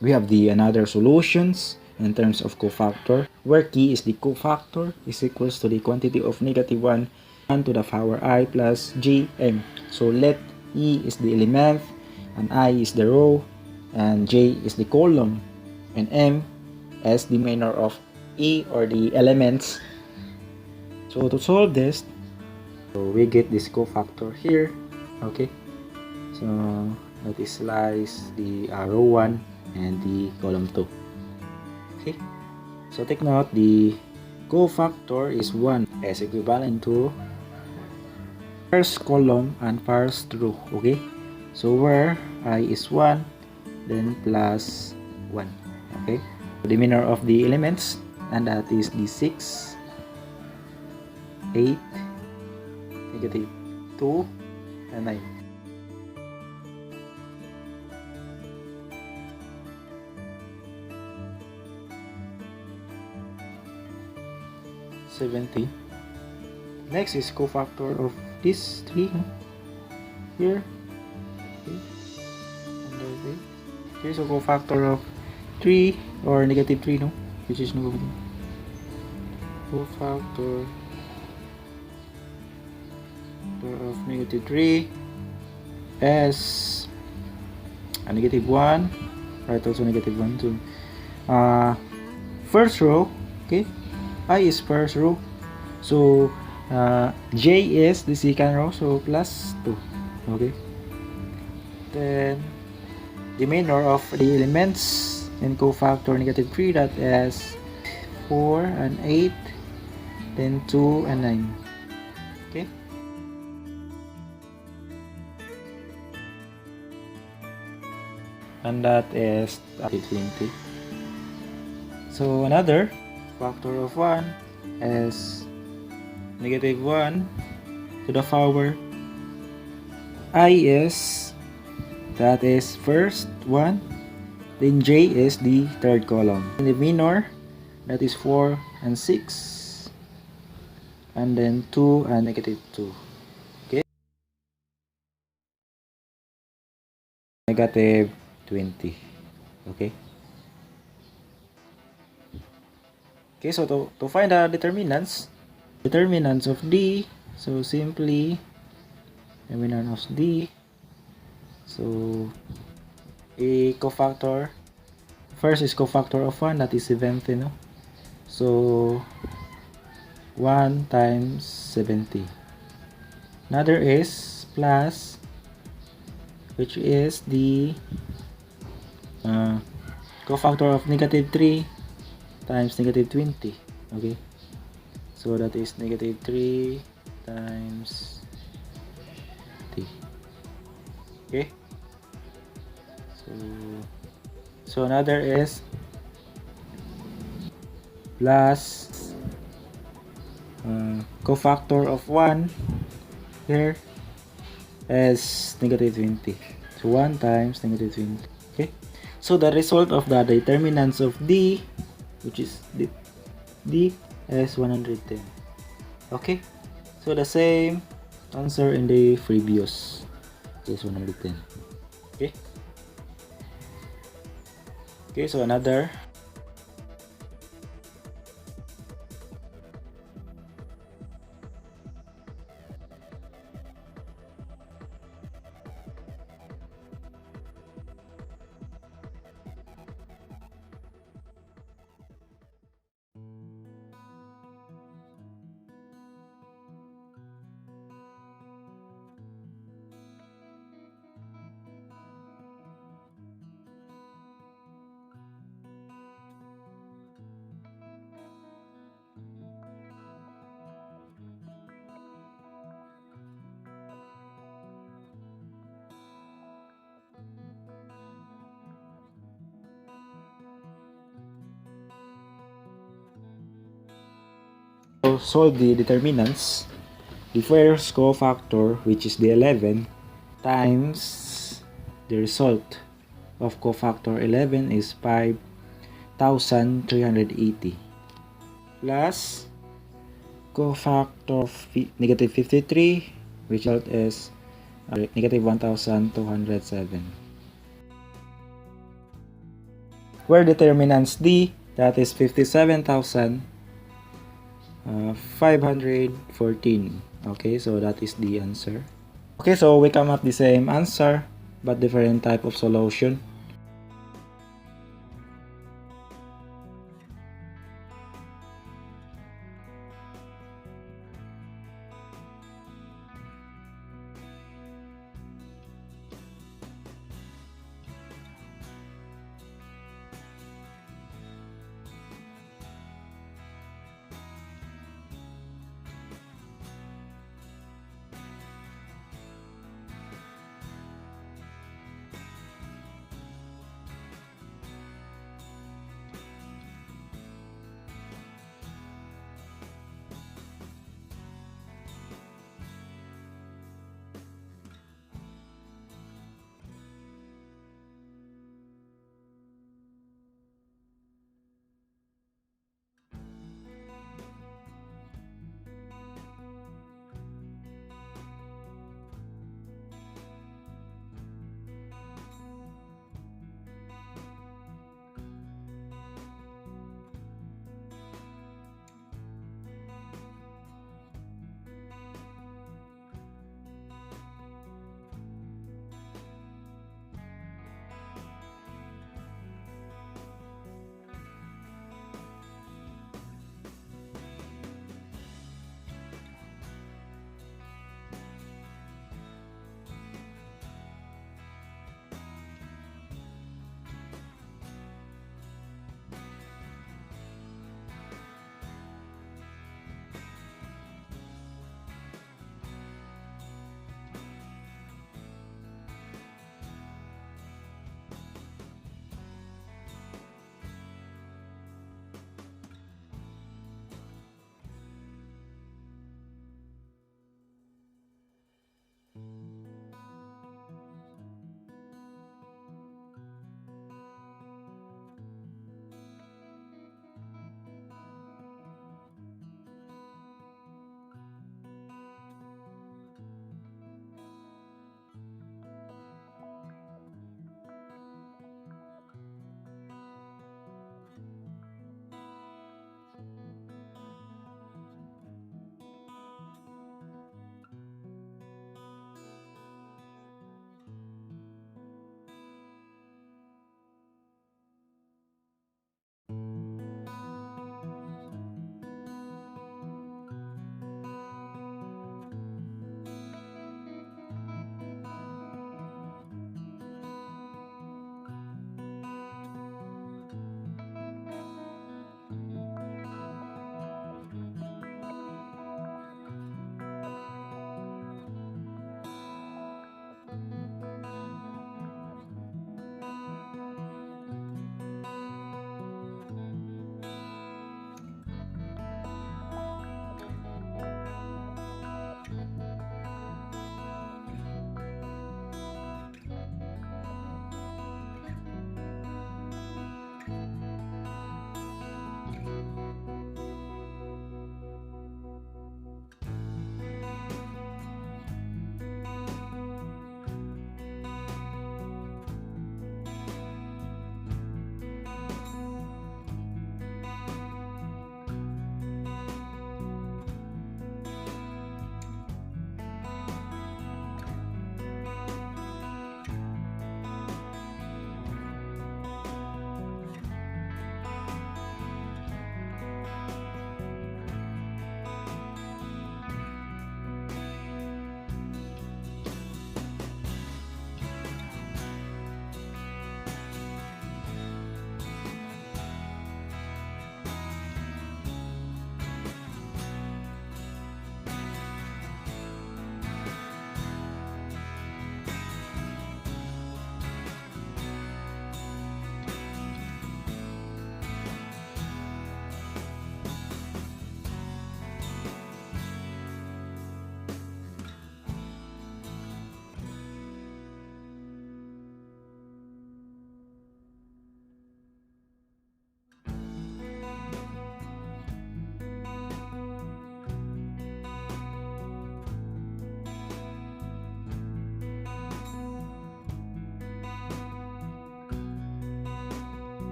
We have the another solutions in terms of cofactor, where key is the cofactor is equals to the quantity of -1 to the power I plus gm. So let E is the element, and I is the row, and J is the column, and M as the minor of E or the elements. So to solve this, so we get this cofactor here. Okay, so that is lies the row 1 and the column 2. Okay, so take note, the cofactor is 1 as equivalent to first column and first row. Okay, so where I is 1, then plus 1. Okay, the minor of the elements, and that is the 6, 8, -2, and 9. Next is cofactor of this 3 here. Okay, so cofactor of 3 or -3, no, which is no cofactor of -3 as a -1, right? Also -1. So first row, okay, I is first row, so J is the second row, so plus 2. Okay, then the minor of the elements in cofactor -3, that is 4 and 8, then 2 and 9. Okay, and that is 20. So another factor of 1 is -1 to the power I is, that is first 1, then J is the third column, and the minor, that is 4 and 6, and then 2 and -2. Okay, -20. Okay, so to find the determinants of D, so simply determinant of D, so a cofactor, first is cofactor of 1, that is 70, no? So 1 times 70. Another is plus, which is the cofactor of -3 times -20. Okay, so that is -3 times t. Okay, so another is plus cofactor of 1 here is -20, so 1 times -20. Okay, so the result of the determinants of D, which is D is 110. Okay, so the same answer in the previous is 110. Okay, so another to solve the determinants. The first cofactor, which is the 11, times the result of cofactor 11 is 5,380, plus cofactor of -53, which result is -1,207. where determinants D, that is 57,514. Okay, so that is the answer. Okay, so we come up the same answer, but different type of solution.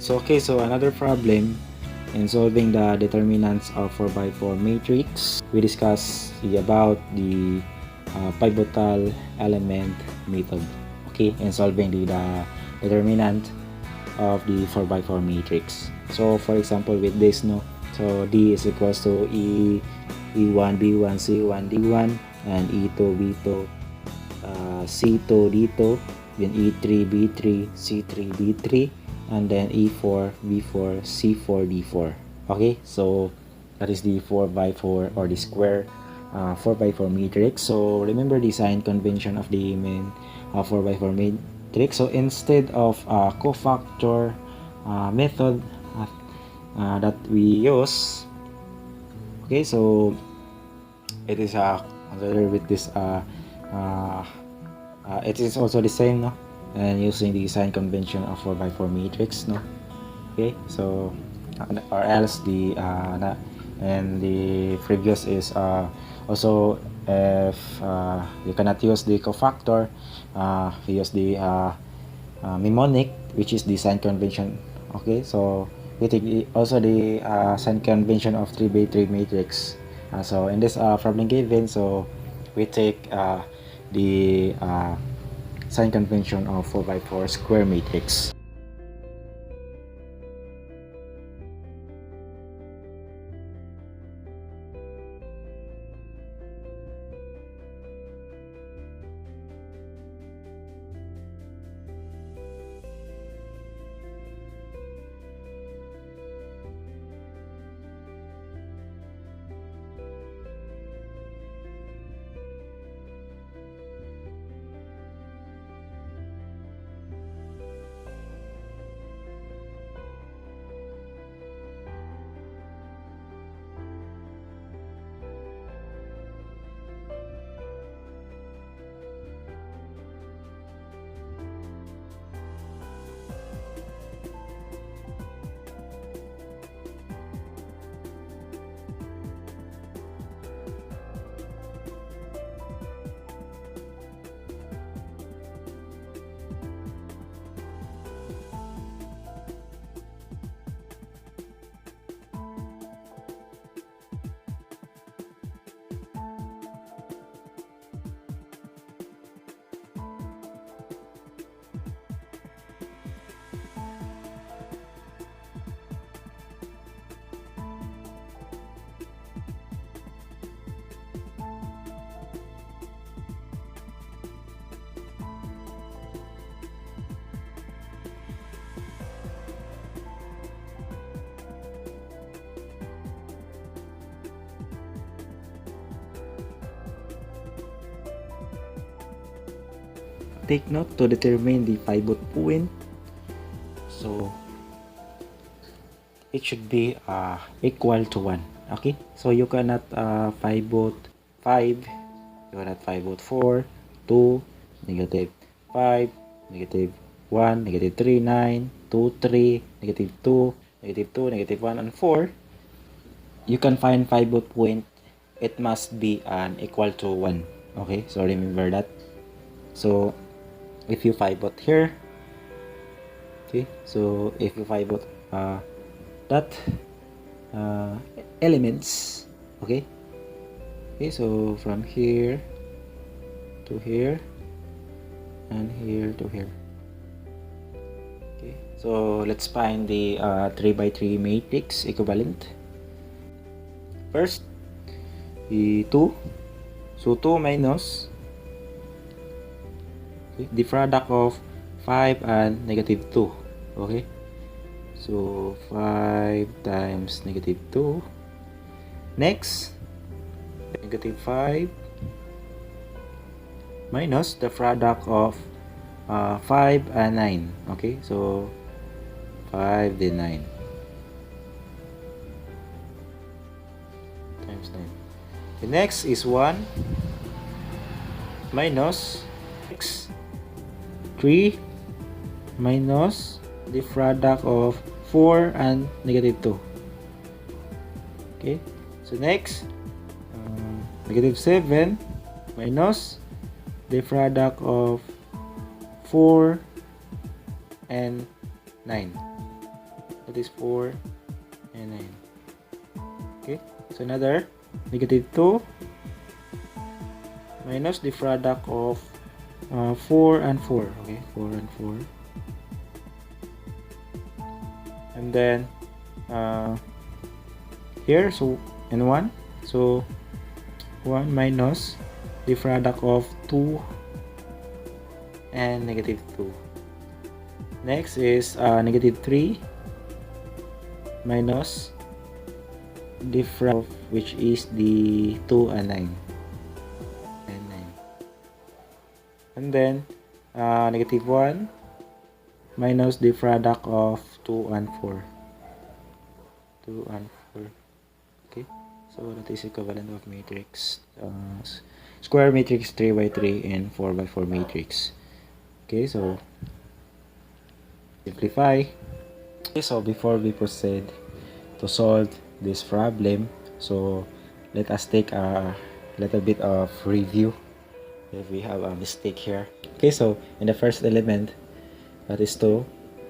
So another problem in solving the determinants of 4x4 matrix, we discuss about the pivotal element method, okay, in solving the determinant of the 4x4 matrix. So for example, with this, no, so D is equals to E1 B1 C1 D1 and E2 B2 C2 D2, then E3 B3 C3 D3, and then E4 B4 C4 D4. Okay, so that is the 4x4 or the square 4x4 matrix. So remember the sign convention of the main 4x4 matrix. So instead of cofactor method that we use, okay, so it is considered with this it is also the same, no, and using the sign convention of 4x4 matrix, no. Okay, so or else the and the previous is also if you cannot use the cofactor, you use the mnemonic, which is the sign convention. Okay, so we take also the sign convention of 3x3 matrix. So in this problem given, so we take the sign convention of 4x4 square matrix. Take note to determine the pivot point. So it should be equal to 1. Okay, so you cannot pivot 5, you cannot pivot 4, 2, negative 5, negative 1, negative 3, 9, 2, 3, negative 2, negative 2, negative 1, and 4. You can find pivot point, it must be an equal to 1. Okay, so remember that. So if you pivot here, okay, so if you pivot that elements, okay, so from here to here and here to here. Okay, so let's find the 3x3 matrix equivalent. First, the 2, so 2 minus the product of 5 and negative 2. Okay, so 5 times negative 2. Next, negative 5 minus the product of 5 and 9. Okay, so 5 then 9 times 9. The next is 1 minus x 3 minus the product of 4 and negative 2. Okay, so next negative 7 minus the product of 4 and 9. that is 4 and 9. Okay, so another negative 2 minus the product of 4 and 4. Okay, 4 and 4. And then here, so and 1. So 1 minus the product of 2 and negative 2. Next is negative 3 minus the product of which is the 2 and 9. And then negative 1 minus the product of 2 and 4. 2 and 4. Okay, so that is equivalent of matrix square matrix 3 by 3 and 4 by 4 matrix. Okay, so simplify. Okay, so before we proceed to solve this problem, so let us take a little bit of review if we have a mistake here. Okay, so in the first element, that is 2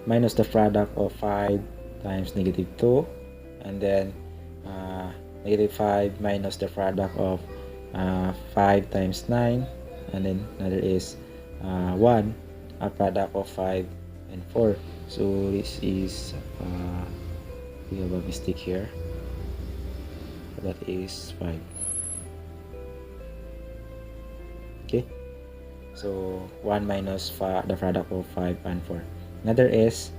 minus the product of 5 times negative 2, and then negative 5 minus the product of 5 times 9, and then another is 1, a product of 5 and 4. So this is we have a mistake here, that is 5. Okay, so 1 minus the product of 5 and 4. Another is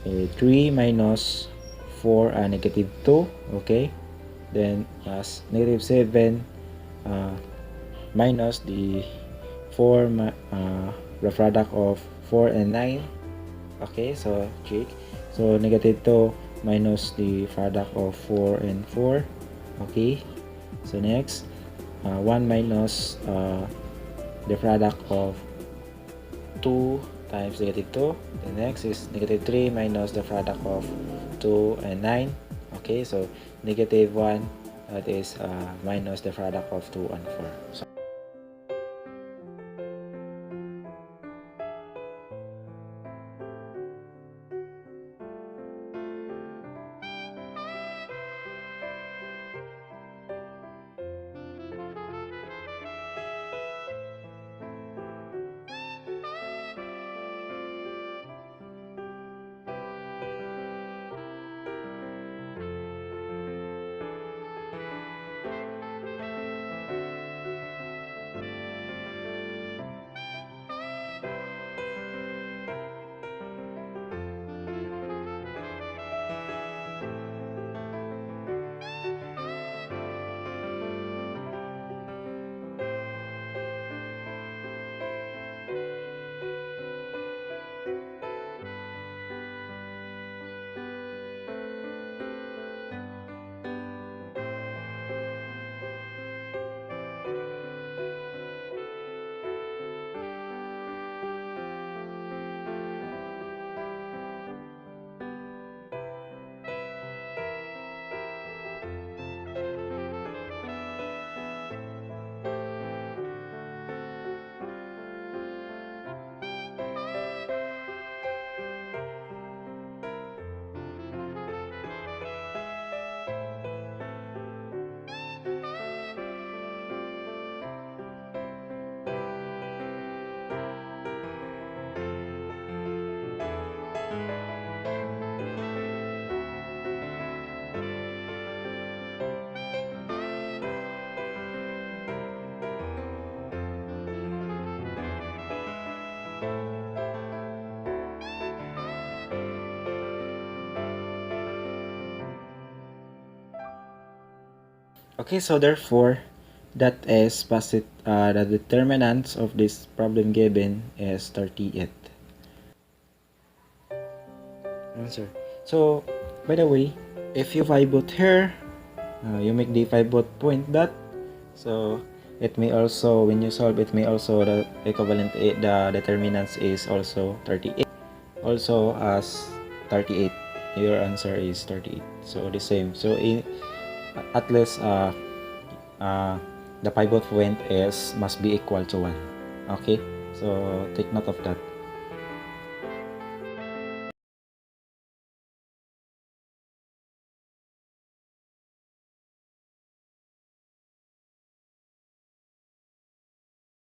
3 minus 4 and negative 2. Okay, then as negative 7 minus the 4 the product of 4 and 9. Okay, so check. So negative 2 minus the product of 4 and 4. Okay, so next 1 minus the product of 2 times negative 2. The next is negative 3 minus the product of 2 and 9. Okay, so negative 1, that is minus the product of 2 and 4. So okay, so therefore that is the determinants of this problem given is 38. Answer. So by the way, if you pivot here, you make the pivot point dot, so it may also, when you solve it, may also the equivalent the determinants is also 38, also as 38. Your answer is 38, so the same. So at least the pivot point is must be equal to 1. Okay, so take note of that.